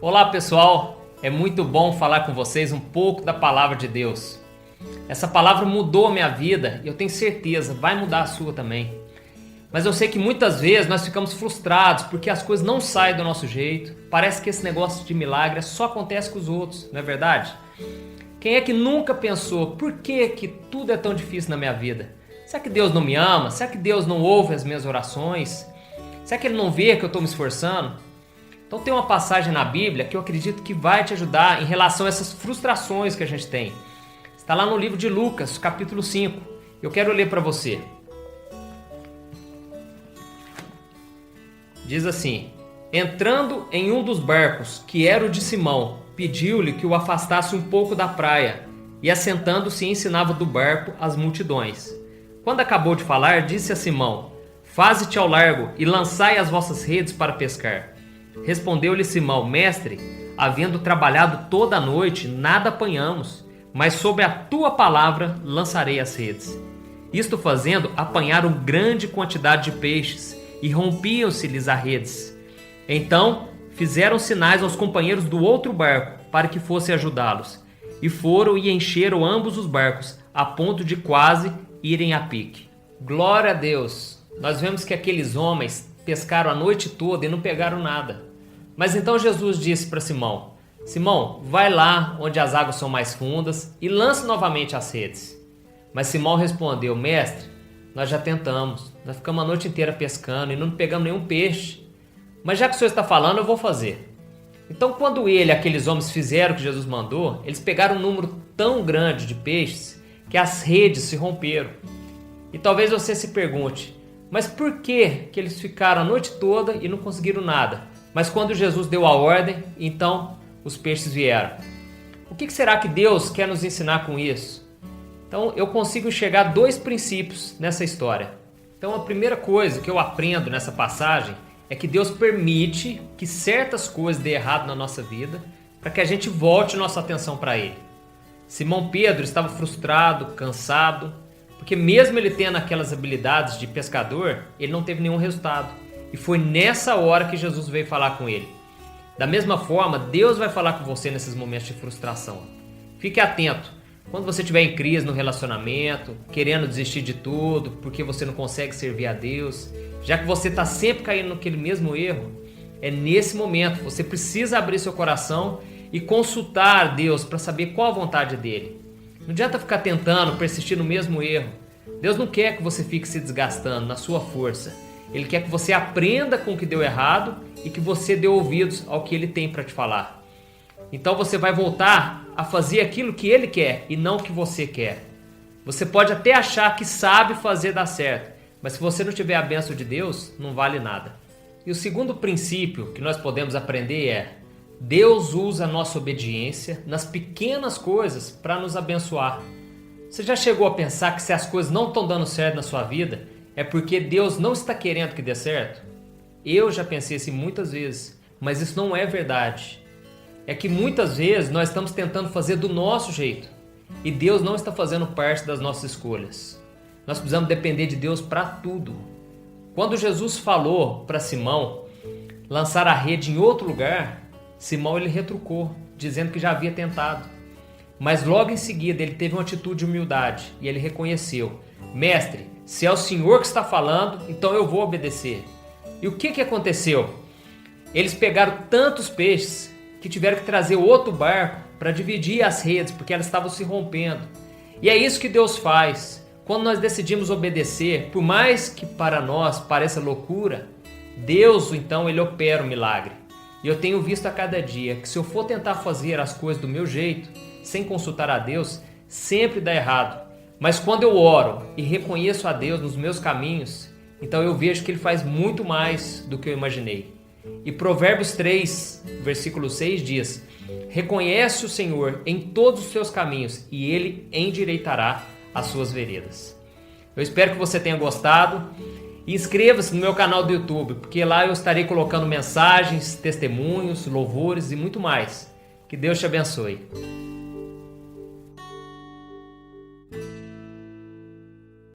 Olá pessoal, é muito bom falar com vocês um pouco da Palavra de Deus. Essa palavra mudou a minha vida e eu tenho certeza, vai mudar a sua também. Mas eu sei que muitas vezes nós ficamos frustrados porque as coisas não saem do nosso jeito. Parece que esse negócio de milagre só acontece com os outros, não é verdade? Quem é que nunca pensou, por que tudo é tão difícil na minha vida? Será que Deus não me ama? Será que Deus não ouve as minhas orações? Será que Ele não vê que eu estou me esforçando? Então tem uma passagem na Bíblia que eu acredito que vai te ajudar em relação a essas frustrações que a gente tem. Está lá no livro de Lucas, capítulo 5. Eu quero ler para você. Diz assim: entrando em um dos barcos, que era o de Simão, pediu-lhe que o afastasse um pouco da praia, e assentando-se ensinava do barco as multidões. Quando acabou de falar, disse a Simão: faze-te ao largo e lançai as vossas redes para pescar. Respondeu-lhe Simão: mestre, havendo trabalhado toda a noite, nada apanhamos, mas sob a tua palavra lançarei as redes. Isto fazendo, apanharam grande quantidade de peixes, e rompiam-se-lhes as redes. Então fizeram sinais aos companheiros do outro barco, para que fossem ajudá-los. E foram e encheram ambos os barcos, a ponto de quase irem a pique. Glória a Deus! Nós vemos que aqueles homens pescaram a noite toda e não pegaram nada. Mas então Jesus disse para Simão: Simão, vai lá onde as águas são mais fundas e lance novamente as redes. Mas Simão respondeu: mestre, nós já tentamos, nós ficamos a noite inteira pescando e não pegamos nenhum peixe. Mas já que o senhor está falando, eu vou fazer. Então quando ele e aqueles homens fizeram o que Jesus mandou, eles pegaram um número tão grande de peixes que as redes se romperam. E talvez você se pergunte: mas por que eles ficaram a noite toda e não conseguiram nada? Mas quando Jesus deu a ordem, então os peixes vieram. O que será que Deus quer nos ensinar com isso? Então eu consigo enxergar dois princípios nessa história. Então a primeira coisa que eu aprendo nessa passagem é que Deus permite que certas coisas dêem errado na nossa vida para que a gente volte nossa atenção para Ele. Simão Pedro estava frustrado, cansado, porque mesmo ele tendo aquelas habilidades de pescador, ele não teve nenhum resultado. E foi nessa hora que Jesus veio falar com ele. Da mesma forma, Deus vai falar com você nesses momentos de frustração. Fique atento. Quando você estiver em crise no relacionamento, querendo desistir de tudo, porque você não consegue servir a Deus, já que você está sempre caindo naquele mesmo erro, é nesse momento que você precisa abrir seu coração e consultar Deus para saber qual a vontade dele. Não adianta ficar tentando, persistir no mesmo erro. Deus não quer que você fique se desgastando na sua força. Ele quer que você aprenda com o que deu errado e que você dê ouvidos ao que Ele tem para te falar. Então você vai voltar a fazer aquilo que Ele quer e não o que você quer. Você pode até achar que sabe fazer dar certo, mas se você não tiver a bênção de Deus, não vale nada. E o segundo princípio que nós podemos aprender é: Deus usa a nossa obediência nas pequenas coisas para nos abençoar. Você já chegou a pensar que se as coisas não estão dando certo na sua vida, é porque Deus não está querendo que dê certo? Eu já pensei assim muitas vezes, mas isso não é verdade. É que muitas vezes nós estamos tentando fazer do nosso jeito e Deus não está fazendo parte das nossas escolhas. Nós precisamos depender de Deus para tudo. Quando Jesus falou para Simão lançar a rede em outro lugar, Simão ele retrucou, dizendo que já havia tentado. Mas logo em seguida ele teve uma atitude de humildade e ele reconheceu: mestre, se é o Senhor que está falando, então eu vou obedecer. E o que aconteceu? Eles pegaram tantos peixes que tiveram que trazer outro barco para dividir as redes, porque elas estavam se rompendo. E é isso que Deus faz. Quando nós decidimos obedecer, por mais que para nós pareça loucura, Deus então ele opera o milagre. E eu tenho visto a cada dia que se eu for tentar fazer as coisas do meu jeito, sem consultar a Deus, sempre dá errado. Mas quando eu oro e reconheço a Deus nos meus caminhos, então eu vejo que Ele faz muito mais do que eu imaginei. E Provérbios 3, versículo 6 diz: reconhece o Senhor em todos os seus caminhos e Ele endireitará as suas veredas. Eu espero que você tenha gostado. E inscreva-se no meu canal do YouTube, porque lá eu estarei colocando mensagens, testemunhos, louvores e muito mais. Que Deus te abençoe.